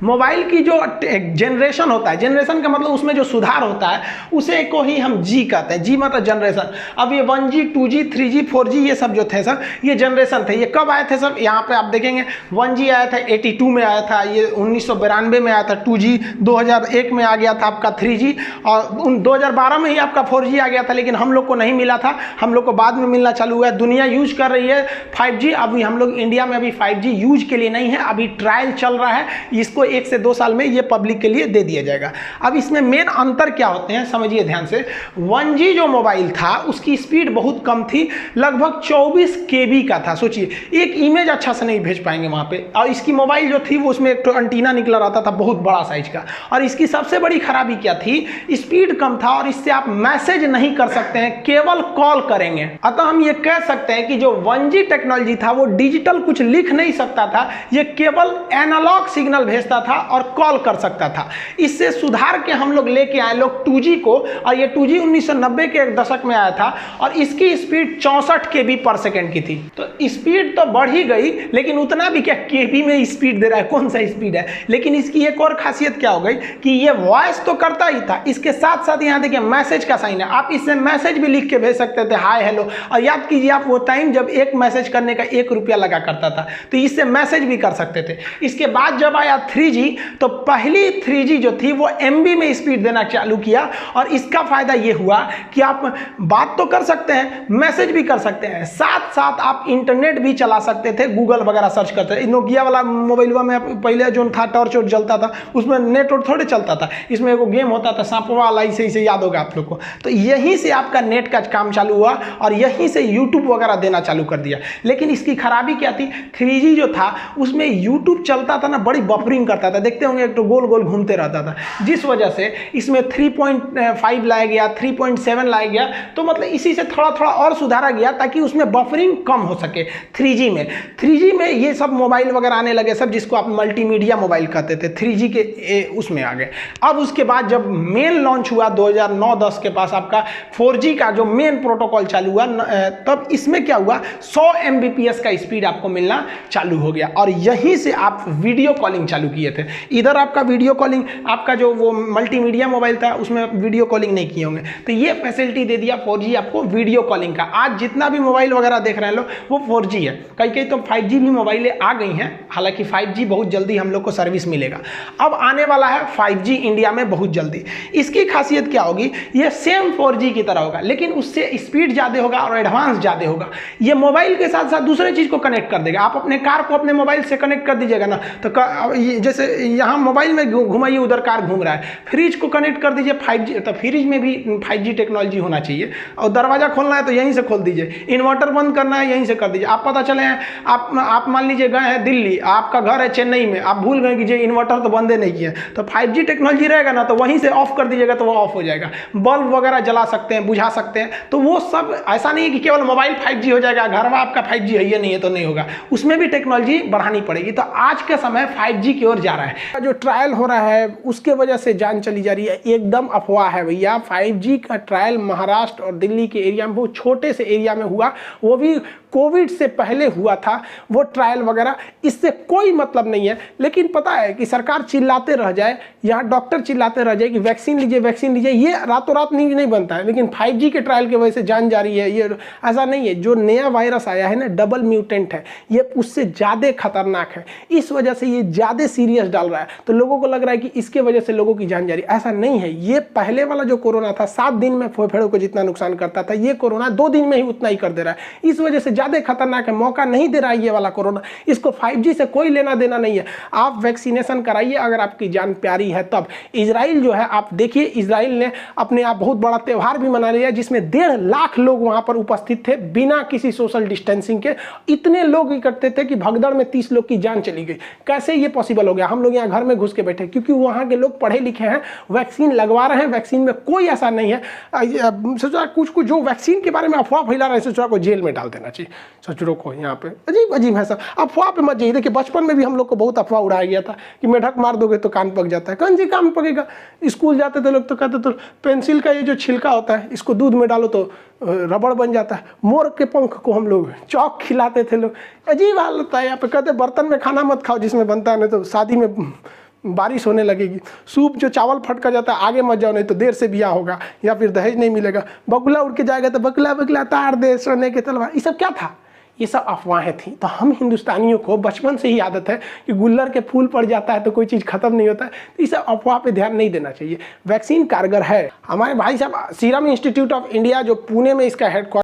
Mobile की जो generation होता है, जनरेशन का मतलब उसमें जो सुधार होता है उसे को ही हम जी कहते हैं। जी मतलब जनरेशन। अब ये 1G 2G 3G 4G ये सब जो थे सर, ये जनरेशन थे। ये कब आए थे सर? यहाँ पे आप देखेंगे 1G आया था 82 में आया था, ये 1992 में आया था 2G, 2001 में आ गया था आपका 3G, और 2012 में ही आपका 4G आ गया था, लेकिन हम लोग को नहीं मिला था, हम लोग को बाद में मिलना चालू हुआ है। दुनिया यूज कर रही है 5G। अभी हम लोग इंडिया में अभी 5G यूज के लिए नहीं है, अभी ट्रायल चल रहा है, इसको 1 से 2 साल में ये पब्लिक के लिए दे दिया जाएगा। अब इसमें मेन अंतर क्या होते हैं समझिए ध्यान से। 1G जो मोबाइल था उसकी स्पीड बहुत कम थी, लगभग 24 KB का था। सोचिए एक इमेज अच्छा से नहीं भेज पाएंगे वहां पे, और इसकी मोबाइल जो थी वो उसमें एक तो एंटीना निकला रहता था बहुत बड़ा साइज का, और इसकी सबसे बड़ी खराबी क्या थी, स्पीड कम था, और इससे आप मैसेज नहीं कर सकते हैं, केवल कॉल करेंगे। अतः हम ये कह सकते हैं कि जो 1G टेक्नोलॉजी था वो डिजिटल कुछ लिख नहीं सकता था, ये केवल एनालॉग सिग्नल भेजता था और कॉल कर सकता था। इससे सुधार के हम लोग लेके आए लोग 2G को, और ये 2G 1990 के दशक में आया था, और इसकी स्पीड 64 KB पर सेकेंड की थी। तो स्पीड तो बढ़ ही गई, लेकिन उतना भी क्या KB में स्पीड दे रहा है, कौन सा स्पीड है। लेकिन इसकी एक और खासियत क्या हो गई कि ये वॉइस तो करता ही था, इसके साथ साथ यहाँ देखिए मैसेज का साइन है, आप इससे मैसेज भी लिख के भेज सकते थे, हाय हेलो। और याद कीजिए आप वो टाइम जब एक मैसेज करने का 1 रुपया लगा करता था, तो इससे मैसेज भी कर सकते थे। इसके बाद जब आया 3G, तो पहली 3G जो थी वो MB में स्पीड देना चालू किया, और इसका फायदा ये हुआ कि आप बात तो कर सकते हैं, मैसेज भी कर सकते हैं, साथ साथ आप इंटरनेट भी चला सकते थे, गूगल वगैरह सर्च करते थे। नोकिया वाला मोबाइल में पहले जो था टॉर्च और जलता था, उसमें नेट और थोड़े चलता था, इसमें एक गेम होता था सांपवा वाला, इसे याद होगा आप लोग को। तो यहीं से आपका नेट का काम चालू हुआ, और यहीं से यूट्यूब वगैरह देना चालू कर दिया। लेकिन इसकी खराबी क्या थी, 3G जो था उसमें यूट्यूब चलता था ना, बड़ी बफरिंग करता था, देखते होंगे एक तो गोल गोल घूमते रहता था, जिस वजह से इसमें 3.5 लाया गया, 3.7 लाया गया। तो मतलब इसी से थोड़ा थोड़ा और सुधारा गया ताकि उसमें बफरिंग कम हो सके। 3G में ये सब मोबाइल वगैरह आने लगे सब, जिसको आप मल्टीमीडिया मोबाइल कहते थे, 3G के उसमें आ गए। अब उसके बाद जब मेन लॉन्च हुआ 2009-10 के पास आपका 4G का जो मेन प्रोटोकॉल चालू हुआ, तब इसमें क्या हुआ, 100 Mbps का स्पीड आपको मिलना चालू हो गया, और यहीं से आप वीडियो कॉलिंग चालू किए थे। इधर आपका वीडियो कॉलिंग, आपका जो वो मल्टीमीडिया मोबाइल था उसमें वीडियो कॉलिंग नहीं किए होंगे, तो ये फैसिलिटी दे दिया 4G आपको वीडियो कॉलिंग का। आज जितना भी मोबाइल वगैरह देख रहे हैं लोग वो 4G है, कई तो 5G भी मोबाइलें आ गई हैं, हालांकि 5G बहुत जल्दी हम लोग को सर्विस मिलेगा। अब आने वाला है 5G इंडिया में बहुत जल्दी। इसकी खासियत क्या होगी, ये सेम 4G की तरह होगा, लेकिन उससे स्पीड ज़्यादा होगा और एडवांस ज़्यादा होगा। ये मोबाइल के साथ साथ दूसरे चीज़ को कनेक्ट कर देगा। आप अपने कार को अपने मोबाइल से कनेक्ट कर दीजिएगा ना, तो जैसे यहाँ मोबाइल में घुमाइए, उधर कार घूम रहा है, फ्रिज को कनेक्ट कर दीजिए 5G, तो फ्रिज में भी 5G टेक्नोलॉजी होना चाहिए। और दरवाजा खोलना है तो यहीं से खोल दीजिए, इन्वर्टर बंद करना है यहीं से कर दीजिए। आप पता चले हैं, आप मान लीजिए गए हैं दिल्ली, आपका घर है चेन्नई में, आप भूल गए कि जो इन्वर्टर तो बंदे नहीं किए, तो 5G टेक्नोलॉजी रहेगा ना, तो वहीं से ऑफ कर दीजिएगा तो वो ऑफ हो जाएगा। बल्ब वगैरह जला सकते हैं, बुझा सकते हैं। तो वो सब ऐसा नहीं है कि केवल मोबाइल 5G हो जाएगा, घर में आपका 5G है ये नहीं है तो नहीं होगा, उसमें भी टेक्नोलॉजी बढ़ानी पड़ेगी। तो आज के समय 5G की ओर जा रहा है। जो ट्रायल हो रहा है उसके वजह से जान चली जा रही है, एकदम अफवाह है भैया। 5G का ट्रायल महाराष्ट्र और दिल्ली के एरिया में, बहुत छोटे से एरिया में हुआ, वो भी कोविड से पहले हुआ था वो ट्रायल वगैरह, इससे कोई मतलब नहीं है। लेकिन पता है कि सरकार चिल्लाते रह जाए, यहाँ डॉक्टर चिल्लाते रह जाए कि वैक्सीन लीजिए वैक्सीन लीजिए, ये रातों रात नहीं बनता है। लेकिन 5G के ट्रायल की वजह से जान जा रही है, ये ऐसा नहीं है। जो नया वायरस आया है ना, डबल म्यूटेंट है, ये उससे ज़्यादा खतरनाक है, इस वजह से ये ज़्यादा सीरियस डाल रहा है। तो लोगों को लग रहा है कि इसके वजह से लोगों की जान जा रही है, ऐसा नहीं है। ये पहले वाला जो कोरोना था 7 दिन में फेफड़ों को जितना नुकसान करता था, ये कोरोना 2 दिन में ही उतना ही कर दे रहा है। इस वजह से ज़्यादा खतरनाक है, मौका नहीं दे रहा है ये वाला कोरोना। इसको 5G से कोई लेना देना नहीं है। आप वैक्सीनेशन कराइए अगर आपकी जान प्यारी है तब। इजराइल जो है, आप देखिए, इजराइल ने अपने आप बहुत बड़ा त्यौहार भी मना लिया, जिसमें 1.5 लाख लोग वहां पर उपस्थित थे बिना किसी सोशल डिस्टेंसिंग के। इतने लोग इकट्ठे थे कि भगदड़ में 30 लोग की जान चली गई। कैसे ये पॉसिबल हो गया? हम लोग यहाँ घर में घुस के बैठे, क्योंकि वहाँ के लोग पढ़े लिखे हैं, वैक्सीन लगवा रहे हैं, वैक्सीन में कोई ऐसा नहीं है। सोचा कुछ जो वैक्सीन के बारे में अफवाह फैला रहे हैं, सोचा को जेल में डाल देना चाहिए। सोचो को यहाँ पे अजीब है सब, अफवाह पे मत जाइए। देखिए बचपन में भी हम लोग को बहुत अफवाह उड़ाया गया था कि मेढक मार दोगे तो कान पक जाता है। कौन सी कान पकेगा? स्कूल जाते थे लोग तो कहते तो पेंसिल का ये जो छिलका होता है इसको दूध में डालो तो रबड़ बन जाता है। मोर के पंख को हम लोग चौक खिलाते थे लोग। अजीब हालत है यहाँ पे। कहते बर्तन में खाना मत खाओ जिसमें बनता है, नहीं तो शादी में बारिश होने लगेगी, सूप जो चावल फट कर जाता है आगे मत जाओ नहीं तो देर से बिया होगा, या फिर दहेज नहीं मिलेगा, बगुला उड़ के जाएगा तो बगला बगला तार दे सोने के तलवार, ये सब क्या था? ये सब अफवाहें थी। तो हम हिंदुस्तानियों को बचपन से ही आदत है कि गुल्लर के फूल पड़ जाता है तो कोई चीज़ खत्म नहीं होता है, तो इस अफवाह पे ध्यान नहीं देना चाहिए। वैक्सीन कारगर है। हमारे भाई साहब सीरम इंस्टीट्यूट ऑफ इंडिया जो पुणे में इसका हेडक्वार्टर